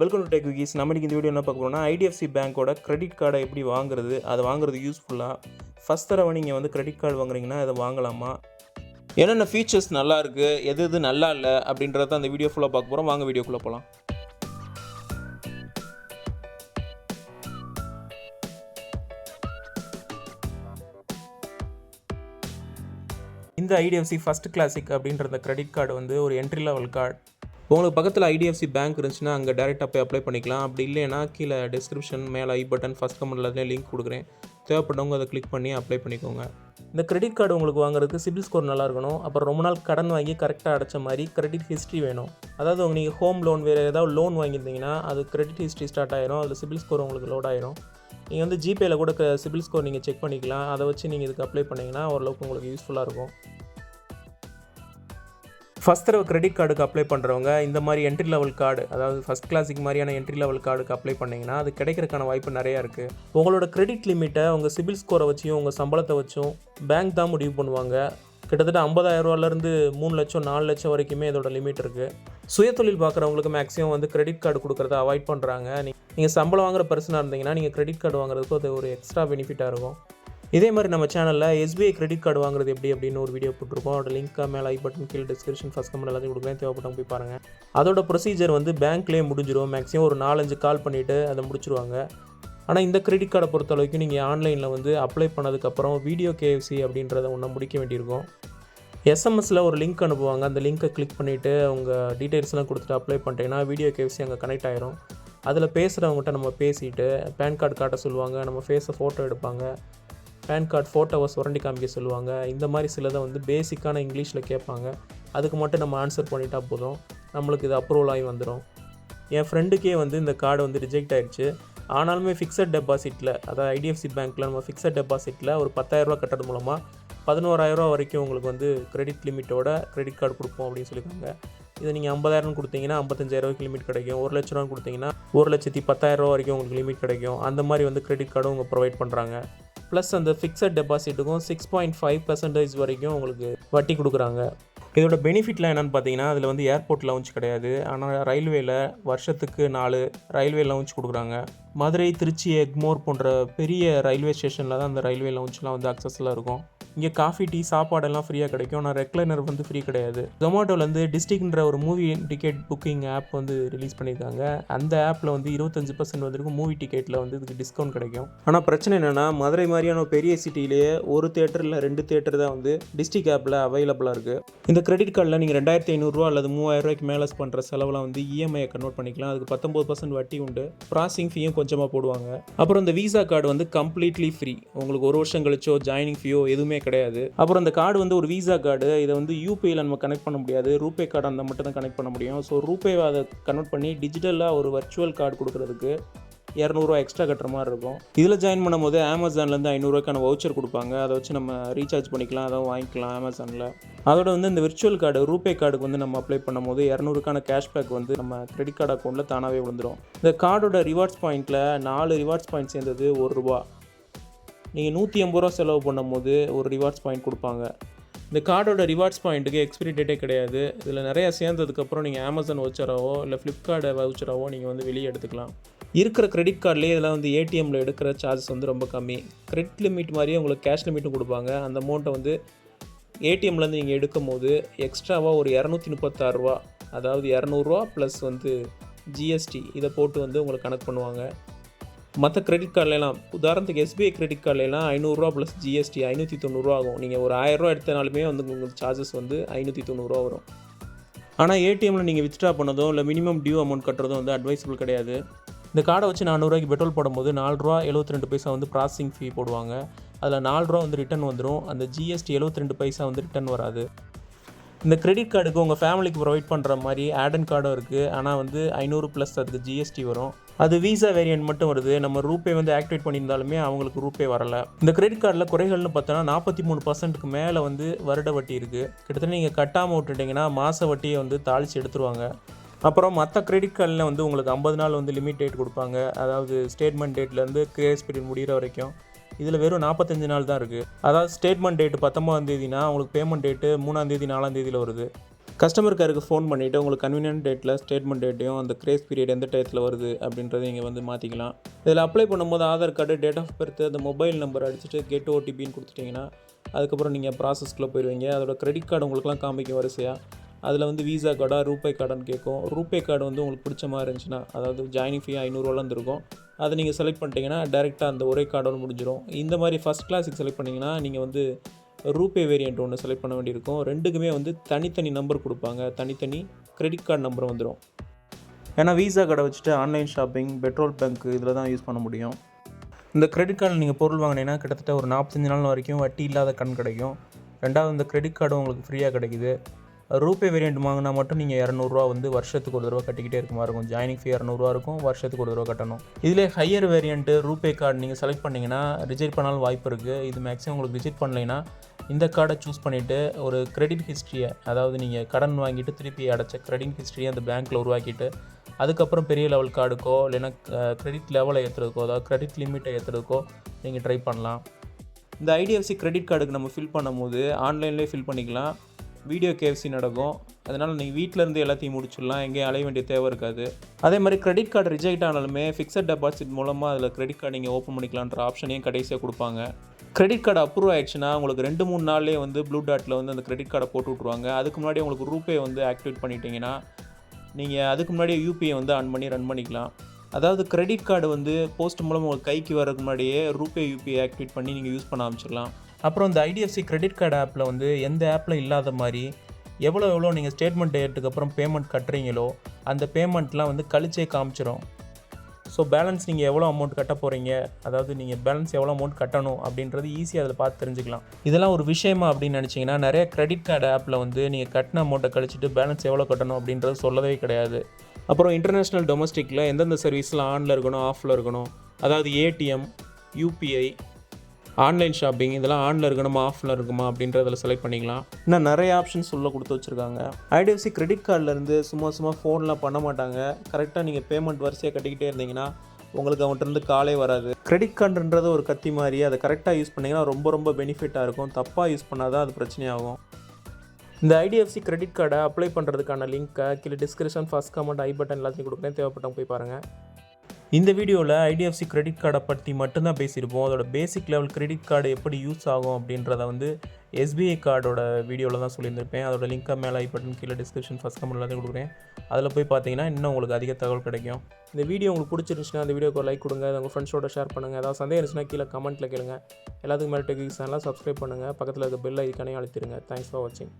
Welcome to tech விகிஸ். நம்ம இந்த video என்ன பார்க்க போறோம்னா IDFC பேங்கோட கிரெடிட் கார்டை எப்படி வாங்குறது, அதை வாங்குறது யூஸ்ஃபுல்லாக ஃபஸ்ட் தடவை நீங்கள் வந்து கிரெடிட் கார்டு வாங்குறீங்கன்னா அதை வாங்கலாமா, என்னென்ன ஃபீச்சர்ஸ் நல்லா இருக்குது, எது நல்லா இல்லை அப்படின்றத அந்த வீடியோ ஃபுல்லாக பார்க்க போகிறோம். வாங்க வீடியோக்குள்ளே போகலாம். இந்த IDFC ஃபஸ்ட் கிளாசிக் அப்படின்ற கிரெடிட் கார்டு வந்து ஒரு என்ட்ரி லெவல் கார்டு. உங்களுக்கு பக்கத்தில் IDFC பேங்க் இருந்துச்சுன்னா அங்கே டேரெக்டாக போய் அப்ளை பண்ணிக்கலாம். அப்படி இல்லைன்னா கீழே டிஸ்கிரிப்ஷன் மேலே பட்டன் ஃபஸ்ட் கமெண்ட்டில் அதுலேயே லிங்க் கொடுக்குறேன். தேவைப்பட்டவங்க அதை கிளிக் பண்ணி அப்ளை பண்ணிக்கோங்க. இந்த கிரெடிட் கார்டு உங்களுக்கு வாங்குறதுக்கு சிபில் ஸ்கோர் நல்லா இருக்கணும். அப்புறம் ரொம்ப நாள் கடன் வாங்கி கரெக்டாக அடைச்ச மாதிரி கிரெடிட் ஹிஸ்ட்ரி வேணும். அதாவது நீங்கள் ஹோம் லோன் வேறு ஏதாவது லோன் வாங்கியிருந்தீங்கன்னா அது கிரெடிட் ஹிஸ்ட்ரி ஸ்டார்ட் ஆயிரும். அதில் சிபில் ஸ்கோர் உங்களுக்கு லோட் ஆயிரும். நீங்கள் வந்து ஜிபேயில் கூட சிபில் ஸ்கோர் நீங்கள் செக் பண்ணிக்கலாம். அதை வச்சு நீங்கள் இதுக்கு அப்ளை பண்ணிங்கன்னா ஓரளவுக்கு உங்களுக்கு யூஸ்ஃபுல்லாக இருக்கும். ஃபஸ்ட் தடவை கிரெடிட் கார்டுக்கு அப்ளை பண்ணுறவங்க இந்த மாதிரி என்ட்ரி லெவல் கார்டு, அதாவது ஃபஸ்ட் கிளாஸுக்கு மாதிரியான என்ட்ரி லெவல் கார்டுக்கு அப்ளை பண்ணிங்கன்னா அது கிடைக்கிறதுக்கான வாய்ப்பு நிறையா இருக்குது. உங்களோட கிரெடிட் லிமிட்டை உங்கள் சிபில் ஸ்கோரை வச்சும் உங்கள் சம்பளத்தை வச்சும் பேங்க் தான் முடிவு பண்ணுவாங்க. கிட்டத்தட்ட 50,000 ரூபாயிலேருந்து 3 லட்சம் 4 லட்சம் வரைக்குமே இதோட லிமிட் இருக்குது. சுயதொழில் பார்க்குறவங்களுக்கு மேக்ஸிமம் வந்து கிரெடிட் கார்டு கொடுக்குறத அவாய்ட் பண்ணுறாங்க. நீங்கள் சம்பளம் வாங்குற பர்சனாக இருந்தீங்கன்னா நீங்கள் கிரெடிட் கார்டு வாங்குறதுக்கு அது ஒரு எக்ஸ்ட்ரா பெனிஃபிட்டாக இருக்கும். இதே மாதிரி நம்ம சேனலில் SBI கிரெடிட் கார்டு வாங்குறது எப்படி அப்படின்னு ஒரு வீடியோ போட்டிருக்கோம். அதோட லிங்க்காக மேலே பட்டன் கீழே டிஸ்கிரிப்ஷன் ஃபஸ்ட் கமெண்ட் எல்லாத்தையும் கொடுக்குறேன். தேவைப்பட்டவங்க போய் பாருங்கள். அதோட ப்ரொசீஜர் வந்து பேங்க்லேயே முடிஞ்சிடும். மேக்ஸிமம் ஒரு 4-5 கால் பண்ணிவிட்டு அதை முடிச்சிருவாங்க. ஆனால் இந்த கிரெடிட் கார்டை பொறுத்த அளவுக்கு நீங்கள் ஆன்லைனில் வந்து அப்ளை பண்ணதுக்கப்புறம் வீடியோ KYC அப்படின்றத ஒன்று முடிக்க வேண்டியிருக்கும். SMSல ஒரு லிங்க் அனுப்புவாங்க. அந்த லிங்க்கை கிளிக் பண்ணிவிட்டு உங்கள் டீட்டெயில்ஸ்லாம் கொடுத்துட்டு அப்ளை பண்ணிட்டீங்கன்னா வீடியோ KYC அங்கே கனெக்ட் ஆகிரும். அதில் பேசுகிறவங்ககிட்ட நம்ம பேசிவிட்டு பேன் கார்டு காட்ட சொல்லுவாங்க. நம்ம ஃபேஸை ஃபோட்டோ எடுப்பாங்க. பேன் கார்டு ஃபோட்டோவை சுரண்டி காமிக்க சொல்லுவாங்க. இந்த மாதிரி சிலதை வந்து பேசிக்கான இங்கிலீஷில் கேட்பாங்க. அதுக்கு மட்டும் நம்ம ஆன்சர் பண்ணிட்டா போதும், நம்மளுக்கு இது அப்ரூவல் ஆகி வந்துடும். என் ஃப்ரெண்டுக்கே வந்து இந்த கார்டு வந்து ரிஜெக்ட் ஆகிடுச்சு. ஆனாலுமே ஃபிக்ஸட் டெபாசிட்டில், அதாவது IDFC பேங்க்கில் நம்ம ஃபிக்ஸட் டெபாசிட்டில் ஒரு 10,000 ரூபா கட்டுறது மூலமாக 11,000 ரூபா வரைக்கும் உங்களுக்கு வந்து கிரெடிட் லிமிட்டோட கிரெடிட் கார்டு கொடுப்போம் அப்படின்னு சொல்லியிருக்காங்க. இதை நீங்கள் 50,000 கொடுத்தீங்கன்னா 55,000 ரூபாய்க்கு லிமிட் கிடைக்கும். 1 லட்ச ரூபா கொடுத்தீங்கன்னா 1,10,000 ரூபா வரைக்கும் உங்களுக்கு லிமிட் கிடைக்கும். அந்த மாதிரி வந்து கிரெடிட் கார்டும் அவங்க ப்ரொவைட் பண்ணுறாங்க. ப்ளஸ் அந்த ஃபிக்ஸட் டெபாசிட்டுக்கும் 6.5% வரைக்கும் உங்களுக்கு வட்டி கொடுக்குறாங்க. இதோட பெனிஃபிட்லாம் என்னென்னு பார்த்தீங்கன்னா, அதில் வந்து ஏர்போர்ட் லவுஞ்ச் கிடையாது. ஆனால் ரயில்வேல வருஷத்துக்கு 4 ரயில்வே லவுஞ்ச் கொடுக்குறாங்க. மதுரை, திருச்சி, எக்மோர் போன்ற பெரிய ரயில்வே ஸ்டேஷனில் தான் அந்த ரயில்வே லவுஞ்ச்லாம் வந்து அக்சஸில் இருக்கும். இங்கே காஃபி, டீ, சாப்பாடெல்லாம் ஃப்ரீயாக கிடைக்கும். ஆனால் ரெக்லைனர் வந்து ஃப்ரீ கிடையாது. ஜொமேட்டோலேருந்து டிஸ்ட்ரிக்ட்ன்ற ஒரு மூவி டிக்கெட் புக்கிங் ஆப் வந்து ரிலீஸ் பண்ணியிருக்காங்க. அந்த ஆப்பில் வந்து 25% வந்திருக்கும் மூவி டிக்கெட்டில் வந்து இதுக்கு டிஸ்கவுண்ட் கிடைக்கும். ஆனால் பிரச்சனை என்னென்னா, மதுரை மாதிரியான ஒரு பெரிய சிட்டிலேயே ஒரு தேட்டர் இல்லை 2 தேட்டர் தான் வந்து டிஸ்ட்ரிக்ட் ஆப்பில் அவைலபிளாக இருக்குது. இந்த கிரெடிட் கார்டில் நீங்கள் 2,500 ரூபா அல்லது 3,000 ரூபாய்க்கு மேலே பண்ணுற செலவெலாம் வந்து EMI கன்வெர்ட் பண்ணிக்கலாம். அதுக்கு 19% வட்டி உண்டு. ப்ராசஸிங் ஃபீயும் கொஞ்சமாக போடுவாங்க. அப்புறம் இந்த விசா கார்டு வந்து கம்ப்ளீட்லி ஃப்ரீ. உங்களுக்கு 1 வருஷம் கழிச்சோ ஜாயினிங் ஃபீயோ எதுவுமே கிடையாது. அப்புறம் இந்த கார்டு வந்து ஒரு விசா கார்டு. இதை வந்து UPIயில் நம்ம கனெக்ட் பண்ண முடியாது. ரூபே கார்டு அந்த மட்டும் தான் கனெக்ட் பண்ண முடியும். ஸோ ரூபேவை அதை கன்வெர்ட் பண்ணி டிஜிட்டலாக ஒரு வர்ச்சுவல் கார்டு கொடுக்குறதுக்கு 200 ரூபா எக்ஸ்ட்ரா கட்டுற மாதிரி இருக்கும். இதில் ஜாயின் பண்ணும்போது Amazonலேருந்து 500 ரூபாய்க்கான வவுச்சர் கொடுப்பாங்க. அதை வச்சு நம்ம ரீசார்ஜ் பண்ணிக்கலாம், அதை வாங்கிக்கலாம் Amazonல. அதோட வந்து இந்த விர்ச்சுவல் கார்டு ரூபே கார்டுக்கு வந்து நம்ம அப்ளை பண்ணும்போது 200க்கான கேஷ்பேக் வந்து நம்ம கிரெடிட் கார்டு அக்கௌண்ட்டில் தானாகவே விழுந்துடும். இந்த கார்டோட ரிவார்ட்ஸ் பாயிண்ட்டில் 4 ரிவார்ட்ஸ் பாயிண்ட் சேர்ந்தது ₹1. நீங்கள் 150 ரூபா செலவு பண்ணும்போது ஒரு ரிவார்ட்ஸ் பாயிண்ட் கொடுப்பாங்க. இந்த கார்டோட ரிவார்ட்ஸ் பாயிண்ட்டுக்கு எக்ஸ்பிரி டேட்டே கிடையாது. இதில் நிறையா சேர்ந்ததுக்கப்புறம் நீங்கள் Amazon வவுச்சராவோ இல்லை ஃப்ளிப்கார்ட் வவுச்சராவோ நீங்கள் வந்து வெளியே எடுத்துக்கலாம். இருக்கிற கிரெடிட் கார்ட்லேயே இதெல்லாம் வந்து ATMல எடுக்கிற சார்ஜஸ் வந்து ரொம்ப கம்மி. கிரெடிட் லிமிட் மாதிரியே உங்களுக்கு கேஷ் லிமிட்டும் கொடுப்பாங்க. அந்த அமௌண்ட்டை வந்து ATMலேருந்து நீங்கள் எடுக்கும் போது எக்ஸ்ட்ராவாக ஒரு ₹236 ரூபா, அதாவது ₹200 ப்ளஸ் வந்து GST இதை போட்டு வந்து உங்களுக்கு கணக்கு பண்ணுவாங்க. மற்ற கிரெடிட் கார்டுலாம் உதாரணத்துக்கு SBI கிரெடிட் கார்டுலாம் ₹500 ப்ளஸ் GST ₹590 ஆகும். நீங்கள் ஒரு ₹1000 எடுத்தனாலுமே வந்து உங்களுக்கு சார்ஜஸ் வந்து ₹590 வரும். ஆனால் ATMல நீங்கள் வித்ட்ரா பண்ணதோ இல்லை மினிமம் டியூ அமௌண்ட் கட்டுறதோ வந்து அட்வைசபிள் கிடையாது. இந்த கார்டை வச்சு 400 ரூபாய்க்கு பெட்ரோல் போடும்போது ₹4.72 வந்து ப்ராசஸிங் ஃபீ போடுவாங்க. அதில் ₹4 வந்து ரிட்டன் வந்துடும். அந்த GST 72 வந்து ரிட்டன் வராது. இந்த கிரெடிட் கார்டுக்கு உங்கள் ஃபேமிலிக்கு ப்ரொவைட் பண்ணுற மாதிரி ஆட் கார்டும் இருக்குது. ஆனால் வந்து 500 ப்ளஸ் அதுக்கு GST வரும். அது விசா வேரியன்ட் மட்டும் வருது. நம்ம ரூபே வந்து ஆக்டிவேட் பண்ணியிருந்தாலுமே அவங்களுக்கு ரூபே வரலை. இந்த கிரெடிட் கார்டில் குறைகள்னு பார்த்தோன்னா 43%க்கு மேலே வந்து வருட வட்டி இருக்குது. கிட்டத்தட்ட நீங்கள் கட்டாமல் விட்டுட்டிங்கன்னா மாத வட்டியை வந்து தாளித்து எடுத்துருவாங்க. அப்புறம் மற்ற கிரெடிட் கார்டில் வந்து உங்களுக்கு 50 நாள் வந்து லிமிட் டேட் கொடுப்பாங்க. அதாவது ஸ்டேட்மெண்ட் டேட்லேருந்து கிரேஸ் பீரியட் முடிகிற வரைக்கும். இதில் வெறும் 45 நாள் தான் இருக்குது. அதாவது ஸ்டேட்மெண்ட் டேட்டு 19ஆம் தேதினா உங்களுக்கு பேமெண்ட் டேட்டு 3ஆம் தேதி 4ஆம் தேதியில் வருது. கஸ்டமர் கேருக்கு ஃபோன் பண்ணிவிட்டு உங்களுக்கு கன்வீனியன்ட் டேட்டில் ஸ்டேட்மெண்ட் டேட்டையும் அந்த கிரேஸ் பீரியட் எந்த டயத்தில் வருது அப்படின்றத நீங்கள் வந்து மாற்றிக்கலாம். இதில் அப்ளை பண்ணும்போது Aadhaar card, date of birth, அந்த மொபைல் நம்பர் அடிச்சுட்டு கெட் ஓடிபின்னு கொடுத்துட்டிங்கன்னா அதுக்கப்புறம் நீங்கள் ப்ராசஸ்க்குள்ளே போயிடுவீங்க. அதோட கிரெடிட் கார்டு உங்களுக்குலாம் காமிக்கும் வரிசையாக. அதில் வந்து வீசா கார்டா ரூபே கார்டுன்னு கேட்கும். ரூபே கார்டு வந்து உங்களுக்கு பிடிச்ச மாதிரி இருந்துச்சுன்னா, அதாவது ஜாயினிங் ஃபீ 500 இருக்கும். அதை நீங்கள் செலக்ட் பண்ணிட்டீங்கன்னா டேரெக்டாக அந்த ஒரே கார்டோடு முடிஞ்சிடும். இந்த மாதிரி ஃபஸ்ட் கிளாஸுக்கு செலக்ட் பண்ணிங்கன்னா நீங்கள் வந்து ரூபே வேரியண்ட் ஒன்று செலக்ட் பண்ண வேண்டியிருக்கும். ரெண்டுக்குமே வந்து தனித்தனி நம்பர் கொடுப்பாங்க. தனித்தனி கிரெடிட் கார்டு நம்பர் வந்துடும். ஏன்னா வீசா கார்டை வச்சுட்டு ஆன்லைன் ஷாப்பிங், பெட்ரோல் பங்க் இதில் தான் யூஸ் பண்ண முடியும். இந்த கிரெடிட் கார்டில் நீங்கள் பொருள் வாங்கினீங்கன்னா கிட்டத்தட்ட ஒரு 45 நாள் வரைக்கும் வட்டி இல்லாத கடன் கிடைக்கும். ரெண்டாவது இந்த கிரெடிட் கார்டும் உங்களுக்கு ஃப்ரீயாக கிடைக்குது. ரூபே வேரியண்ட் வாங்கினா மட்டும் நீங்கள் 200 வந்து வருஷத்துக்கு ஒரு தடவை கட்டிக்கிட்டே இருக்க மாதிரி இருக்கும். ஜாயினிங் ஃபீ 200 இருக்கும், வருஷத்துக்கு ஒரு தடவை கட்டணும். இதிலே ஹையர் வேரியண்ட்டு ரூபே கார்டு நீங்கள் செலக்ட் பண்ணிங்கன்னா ரிஜெக்ட் பண்ணாலும் வாய்ப்பு இருக்குது. இது மேக்ஸிமம் உங்களுக்கு ரிஜெக்ட் பண்ணலைன்னா இந்த கார்டை சூஸ் பண்ணிவிட்டு ஒரு கிரெடிட் ஹிஸ்ட்ரியை, அதாவது நீங்கள் கடன் வாங்கிட்டு திருப்பி அடைச்ச கிரெடிட் ஹிஸ்ட்ரியை அந்த பேங்க்கில் உருவாக்கிட்டு அதுக்கப்புறம் பெரிய லெவல் கார்டுக்கோ இல்லைன்னா கிரெடிட் லெவலை ஏற்றுறதுக்கோ, அதாவது கிரெடிட் லிமிட்டை ஏற்றுறதுக்கோ நீங்கள் ட்ரை பண்ணலாம். இந்த IDFC கிரெடிட் கார்டுக்கு நம்ம ஃபில் பண்ணும்போது ஆன்லைன்லேயே ஃபில் பண்ணிக்கலாம். வீடியோ கேஎஃப்சி நடக்கும். அதனால் நீங்கள் வீட்டிலேருந்து எல்லாத்தையும் முடிச்சிடலாம். எங்கேயும் அலைய வேண்டிய தேவை இருக்காது. அதே மாதிரி கிரெடிட் கார்டு ரிஜெக்ட் ஆனாலுமே ஃபிக்ஸட் டெபாசிட் மூலமாக அதில் கிரெடிட் கார்டு நீங்கள் ஓப்பன் பண்ணிக்கலான்ற ஆப்ஷனையும் கடைசியாக கொடுப்பாங்க. கிரெடிட் கார்டு அப்ரூவ் ஆயிடுச்சுன்னா உங்களுக்கு 2-3 நாள்லேயே வந்து ப்ளூ டாட்டில் வந்து அந்த கிரெடிட் கார்டை போட்டு விட்ருவாங்க. அதுக்கு முன்னாடி உங்களுக்கு ரூபே வந்து ஆக்டிவேட் பண்ணிட்டீங்கன்னா நீங்கள் அதுக்கு முன்னாடியே யூபிஐ வந்து ஆன் பண்ணி ரன் பண்ணிக்கலாம். அதாவது கிரெடிட் கார்டு வந்து போஸ்ட் மூலம் உங்களுக்கு கைக்கு வரதுக்கு முன்னாடியே ரூபே யூபிஐ ஆக்டிவேட் பண்ணி நீங்கள் யூஸ் பண்ண ஆரம்பிச்சிடலாம். அப்புறம் இந்த IDFC கிரெடிட் கார்டு ஆப்பில் வந்து எந்த ஆப்பில் இல்லாத மாதிரி எவ்வளோ நீங்கள் ஸ்டேட்மெண்ட் டேட்டுக்கு அப்புறம் பேமெண்ட் கட்டுறீங்களோ அந்த பேமெண்ட்லாம் வந்து கழிச்சே காமிச்சிடும். ஸோ பேலன்ஸ் நீங்கள் எவ்வளோ அமௌண்ட் கட்ட போகிறீங்க, அதாவது நீங்கள் பேலன்ஸ் எவ்வளோ அமௌண்ட் கட்டணும் அப்படின்றது ஈஸியாக அதில் பார்த்து தெரிஞ்சுக்கலாம். இதெல்லாம் ஒரு விஷயமா அப்படின்னு நினச்சிங்கன்னா நிறைய கிரெடிட் கார்டு ஆப்பில் வந்து நீங்கள் கட்டின அமௌண்ட்டை கழிச்சிட்டு பேலன்ஸ் எவ்வளோ கட்டணும் அப்படின்றது சொல்லவே கிடையாது. அப்புறம் இன்டர்நேஷ்னல் டொமஸ்டிக்கில் எந்தெந்த சர்வீஸ்லாம் ஆனில் இருக்கணும், ஆஃபில் இருக்கணும், அதாவது ATM, UPI, ஆன்லைன் ஷாப்பிங் இதெல்லாம் ஆனில் இருக்கணுமா ஆஃபில் இருக்குமா அப்படின்றதில் செலக்ட் பண்ணிக்கலாம். இன்னும் நிறைய ஆப்ஷன்ஸ் உள்ள கொடுத்து வச்சுருக்காங்க. IDFC கிரெடிட் கார்டிலேருந்து சும்மா ஃபோன்லாம் பண்ண மாட்டாங்க. கரெக்டாக நீங்கள் பேமெண்ட் வரிசையாக கட்டிக்கிட்டே இருந்தீங்கன்னா உங்களுக்கு அவன்கிட்டருந்து காலே வராது. கிரெடிட் கார்டுன்றது ஒரு கத்தி மாதிரி, அதை கரெக்டாக யூஸ் பண்ணிங்கன்னா ரொம்ப பெனிஃபிட்டாக இருக்கும். தப்பாக யூஸ் பண்ணால் தான் அது பிரச்சனையாகும். இந்த IDFC கிரெடிட் கார்டை அப்ளை பண்ணுறதுக்கான லிங்க்கை கீழே டிஸ்கிரிப்ஷன், ஃபர்ஸ்ட் கமெண்ட், ஐ பட்டன் எல்லாத்தையும் கொடுக்குறேன். தேவைப்பட்டவங்க போய் பாருங்கள். இந்த வீடியோவில் IDFC கிரெடிட் கார்டை பற்றி மட்டும்தான் பேசியிருப்போம். அதோட பேசிக் லெவல் கிரெடிட் கார்டு எப்படி யூஸ் ஆகும் அப்படின்றத வந்து SBI கார்டோட வீடியோவில் தான் சொல்லியிருந்திருப்பேன். அதோட லிங்க்கை மேலே ஐ பட்டன் கீழே டிஸ்கிரிப்ஷன், ஃபர்ஸ்ட் கமெண்ட் எல்லாத்தையும் கொடுக்குறேன். அதில் போய் பார்த்தீங்கன்னா இன்னும் உங்களுக்கு அதிக தகவல் கிடைக்கும். இந்த வீடியோ உங்களுக்கு பிடிச்சிருந்துச்சுன்னா அந்த வீடியோக்கு ஒரு லைக் கொடுங்க. உங்கள் ஃப்ரெண்ட்ஸோட ஷேர் பண்ணுங்கள். ஏதாவது சந்தேகம் இருந்துச்சுன்னா கீழே கமெண்ட்டில் கேளுங்க. எல்லாத்துக்கும் மேலே டெக் சேனலாக சப்ஸ்கிரைப் பண்ணுங்கள். பக்கத்தில் இருக்க பெல் ஐக்கானே அழுத்திடுங்க. தேங்க்ஸ் ஃபார் வாட்சிங்.